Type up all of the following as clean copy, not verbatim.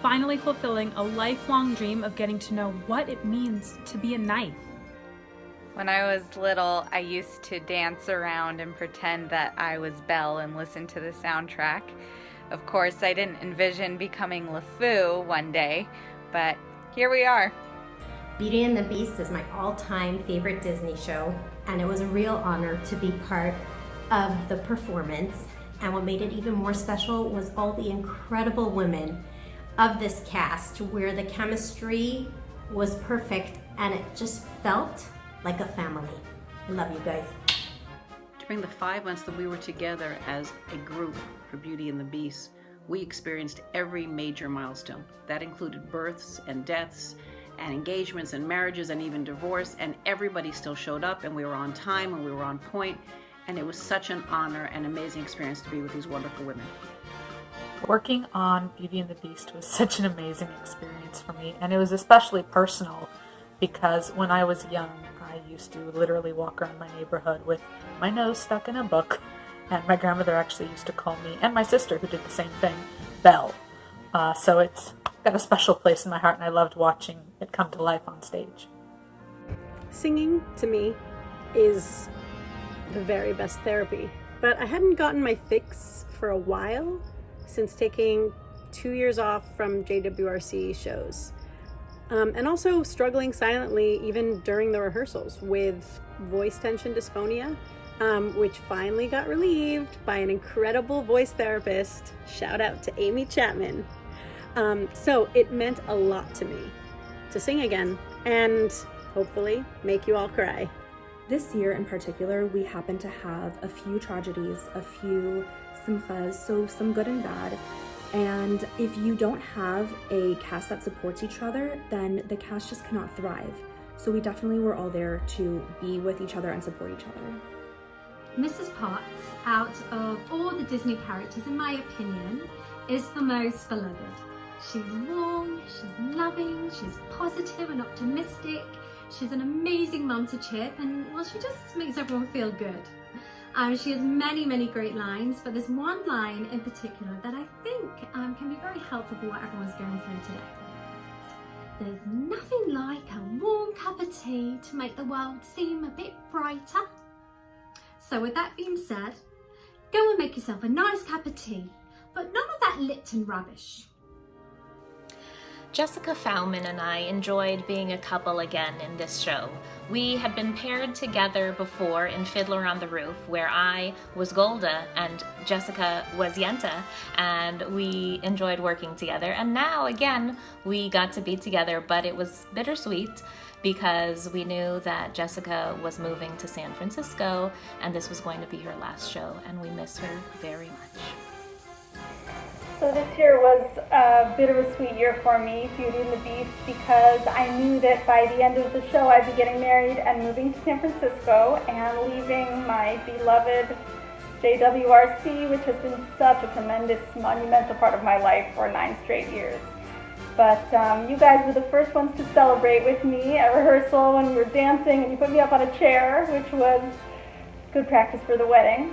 finally fulfilling a lifelong dream of getting to know what it means to be a knife. When I was little, I used to dance around and pretend that I was Belle and listen to the soundtrack. Of course, I didn't envision becoming LeFou one day, but here we are. Beauty and the Beast is my all-time favorite Disney show, and it was a real honor to be part of the performance. And what made it even more special was all the incredible women of this cast, where the chemistry was perfect and it just felt like a family. I love you guys. During the 5 months that we were together as a group for Beauty and the Beast, we experienced every major milestone. That included births and deaths and engagements and marriages and even divorce, and everybody still showed up, and we were on time and we were on point, and it was such an honor and amazing experience to be with these wonderful women. Working on Beauty and the Beast was such an amazing experience for me, and it was especially personal because when I was young, I used to literally walk around my neighborhood with my nose stuck in a book, and my grandmother actually used to call me, and my sister who did the same thing, Belle. So it's got a special place in my heart, and I loved watching it come to life on stage. Singing, to me, is the very best therapy. But I hadn't gotten my fix for a while, since taking 2 years off from JWRC shows. And also struggling silently even during the rehearsals with voice tension dysphonia, which finally got relieved by an incredible voice therapist. Shout out to Amy Chapman. So it meant a lot to me to sing again and hopefully make you all cry. This year in particular, we happen to have a few tragedies, a few simchas, so some good and bad. And if you don't have a cast that supports each other, then the cast just cannot thrive. So we definitely were all there to be with each other and support each other. Mrs. Potts, out of all the Disney characters, in my opinion, is the most beloved. She's warm, she's loving, she's positive and optimistic. She's an amazing mum to Chip, and well, she just makes everyone feel good. She has many great lines, but there's one line in particular that I think can be very helpful for what everyone's going through today. There's nothing like a warm cup of tea to make the world seem a bit brighter. So with that being said, go and make yourself a nice cup of tea, but none of that Lipton rubbish. Jessica Fowlman and I enjoyed being a couple again in this show. We had been paired together before in Fiddler on the Roof, where I was Golda and Jessica was Yenta, and we enjoyed working together. And now, again, we got to be together, but it was bittersweet because we knew that Jessica was moving to San Francisco, and this was going to be her last show, and we miss her very much. So this year was a bit of a sweet year for me, Beauty and the Beast, because I knew that by the end of the show I'd be getting married and moving to San Francisco and leaving my beloved JWRC, which has been such a tremendous, monumental part of my life for 9 straight years. But you guys were the first ones to celebrate with me at rehearsal when we were dancing, and you put me up on a chair, which was good practice for the wedding.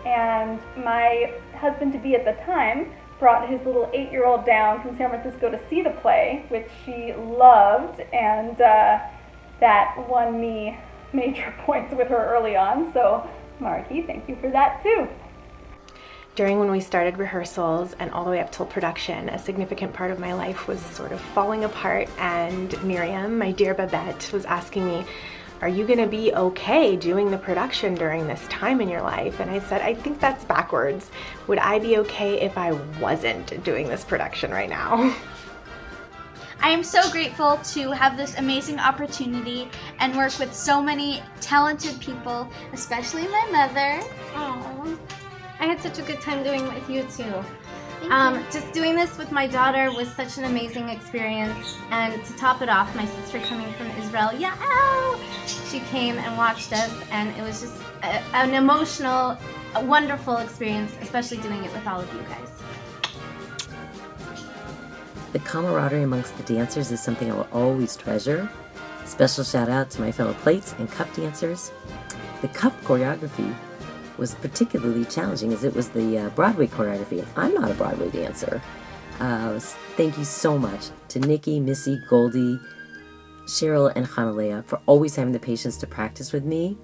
And my husband-to-be at the time brought his little 8-year-old down from San Francisco to see the play, which she loved, and that won me major points with her early on. So, Marky, thank you for that too. During when we started rehearsals and all the way up till production, a significant part of my life was sort of falling apart, and Miriam, my dear Babette, was asking me, are you going to be okay doing the production during this time in your life? And I said, I think that's backwards. Would I be okay if I wasn't doing this production right now? I am so grateful to have this amazing opportunity and work with so many talented people, especially my mother. Aww. I had such a good time doing it with you too. Just doing this with my daughter was such an amazing experience, and to top it off, my sister coming from Israel, she came and watched us, and it was just an emotional, wonderful experience, especially doing it with all of you guys. The camaraderie amongst the dancers is something I will always treasure. Special shout out to my fellow plates and cup dancers. The cup choreography was particularly challenging as it was the Broadway choreography. I'm not a Broadway dancer, Thank you so much to Nikki, Missy, Goldie, Cheryl, and Hanalea for always having the patience to practice with me.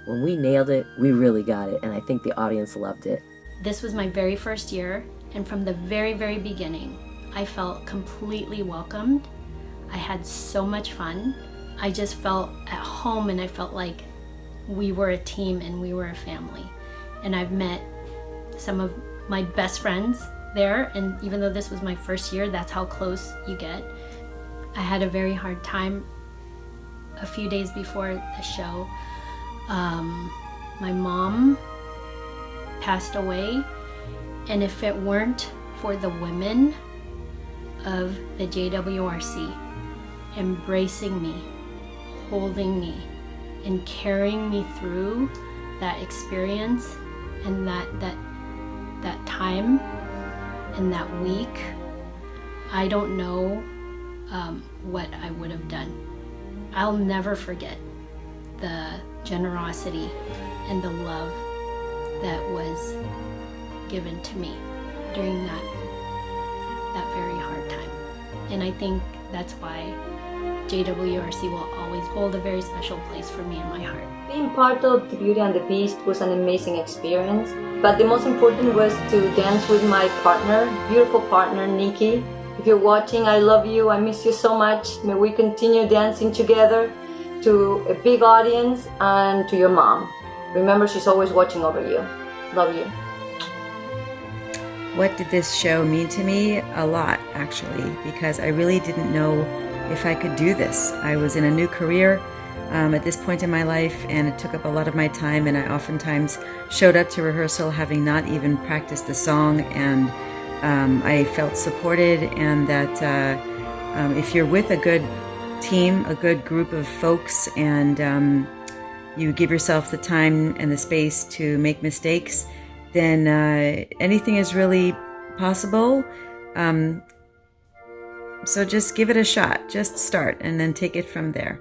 When we nailed it, we really got it, and I think the audience loved it. This was my very first year, and from the very, very beginning, I felt completely welcomed. I had so much fun. I just felt at home, and I felt like we were a team and we were a family. And I've met some of my best friends there, and even though this was my first year, that's how close you get. I had a very hard time a few days before the show. My mom passed away, and if it weren't for the women of the JWRC embracing me, holding me, and carrying me through that experience and that time and that week, I don't know what I would have done. I'll never forget the generosity and the love that was given to me during that very hard time. And I think that's why JWRC will always hold a very special place for me in my heart. Being part of the Beauty and the Beast was an amazing experience, but the most important was to dance with my partner, beautiful partner, Nikki. If you're watching, I love you, I miss you so much. May we continue dancing together to a big audience and to your mom. Remember, she's always watching over you. Love you. What did this show mean to me? A lot, actually, because I really didn't know if I could do this. I was in a new career at this point in my life, and it took up a lot of my time, and I oftentimes showed up to rehearsal having not even practiced the song, and I felt supported, and that if you're with a good team, a good group of folks, and you give yourself the time and the space to make mistakes, then anything is really possible. So just give it a shot. Just start and then take it from there.